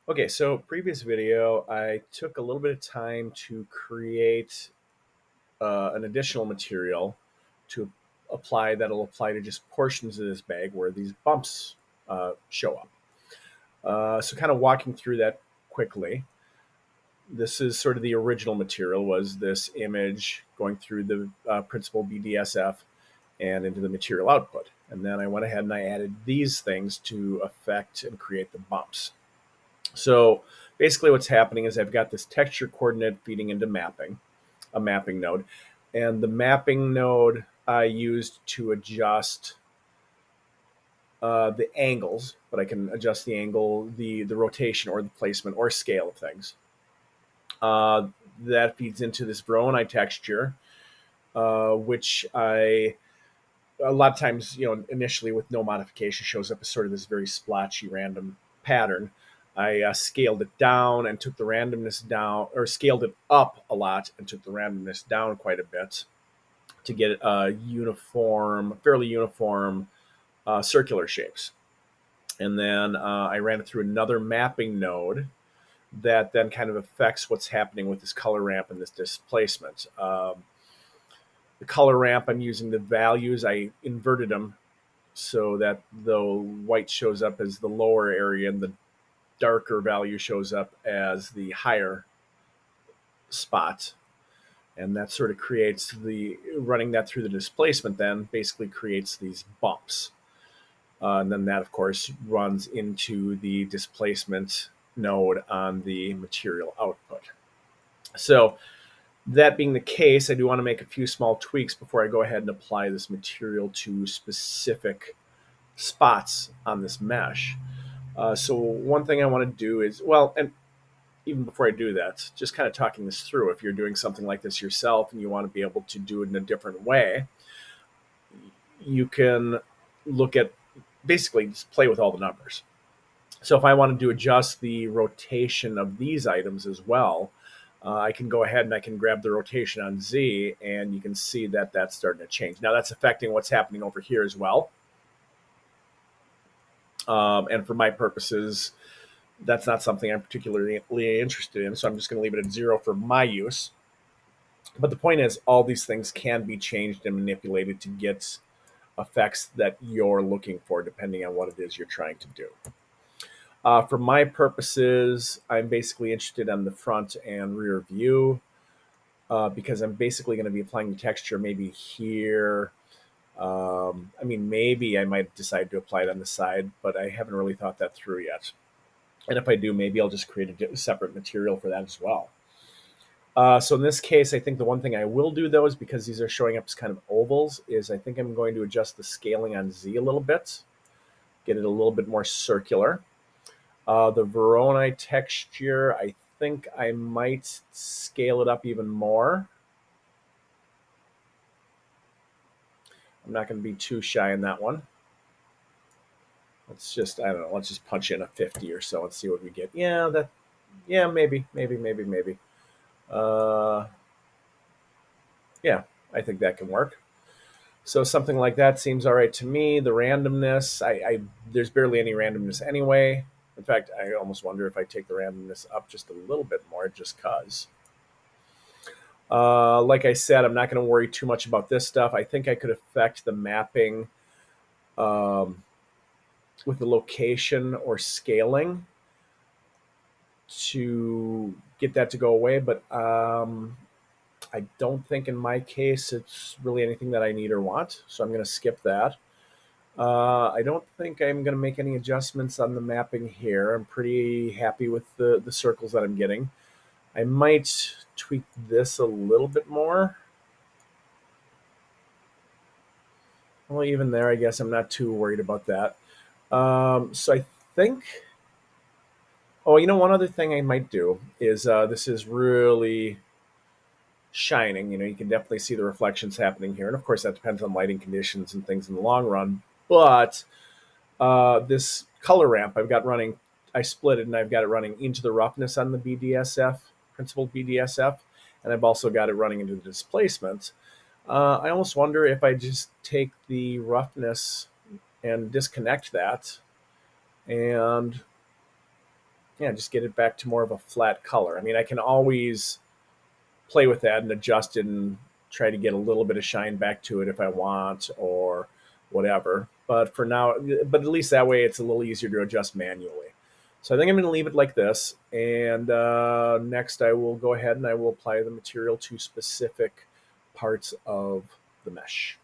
Okay, so previous video, I took a little bit of time to create an additional material to apply that'll apply to just portions of this bag where these bumps show up. So kind of walking through that quickly. This is sort of the original material was this image going through the principal BDSF and into the material output. And then I went ahead and I added these things to affect and create the bumps. So basically what's happening is I've got this texture coordinate feeding into mapping, a mapping node. And the mapping node I used to adjust the angles, but I can adjust the angle, the rotation or the placement or scale of things. That feeds into this Veroni texture, which a lot of times, initially with no modification shows up as sort of this very splotchy random pattern. I scaled it down and took the randomness down, or scaled it up a lot and took the randomness down quite a bit to get fairly uniform circular shapes. And then I ran it through another mapping node that then kind of affects what's happening with this color ramp and this displacement. The color ramp, I'm using the values, I inverted them so that the white shows up as the lower area and the darker value shows up as the higher spot. And that sort of creates running that through the displacement then basically creates these bumps. And then that, of course, runs into the displacement node on the material output. So that being the case, I do want to make a few small tweaks before I go ahead and apply this material to specific spots on this mesh. So one thing I want to do is, and even before I do that, just kind of talking this through. If you're doing something like this yourself and you want to be able to do it in a different way, you can look at basically just play with all the numbers. So if I wanted to adjust the rotation of these items as well, I can go ahead and I can grab the rotation on Z, and you can see that that's starting to change. Now that's affecting what's happening over here as well. And for my purposes, that's not something I'm particularly interested in, so I'm just going to leave it at 0 for my use. But the point is, all these things can be changed and manipulated to get effects that you're looking for, depending on what it is you're trying to do. For my purposes, I'm basically interested in the front and rear view because I'm basically going to be applying the texture maybe here. Maybe I might decide to apply it on the side, but I haven't really thought that through yet. And if I do, maybe I'll just create a separate material for that as well. So in this case, I think the one thing I will do, though, is because these are showing up as kind of ovals, is I think I'm going to adjust the scaling on Z a little bit, get it a little bit more circular. The Veroni texture, I think I might scale it up even more. I'm not going to be too shy on that one. Let's just punch in a 50 or so and see what we get. Maybe. I think that can work. So something like that seems all right to me. The randomness, there's barely any randomness anyway. In fact, I almost wonder if I take the randomness up just a little bit more just because. Like I said, I'm not going to worry too much about this stuff. I think I could affect the mapping with the location or scaling to get that to go away. But I don't think in my case it's really anything that I need or want. So I'm going to skip that. I don't think I'm going to make any adjustments on the mapping here. I'm pretty happy with the circles that I'm getting. I might tweak this a little bit more. Well, even there, I guess I'm not too worried about that. So I think, one other thing I might do is this is really shining. You can definitely see the reflections happening here. And of course, that depends on lighting conditions and things in the long run. But this color ramp I've got running, I split it and I've got it running into the roughness on the BDSF, principled BDSF, and I've also got it running into the displacement. I almost wonder if I just take the roughness and disconnect that and yeah, just get it back to more of a flat color. I mean, I can always play with that and adjust it and try to get a little bit of shine back to it if I want or whatever. But for now, but at least that way it's a little easier to adjust manually. So I think I'm going to leave it like this. And next I will go ahead and I will apply the material to specific parts of the mesh.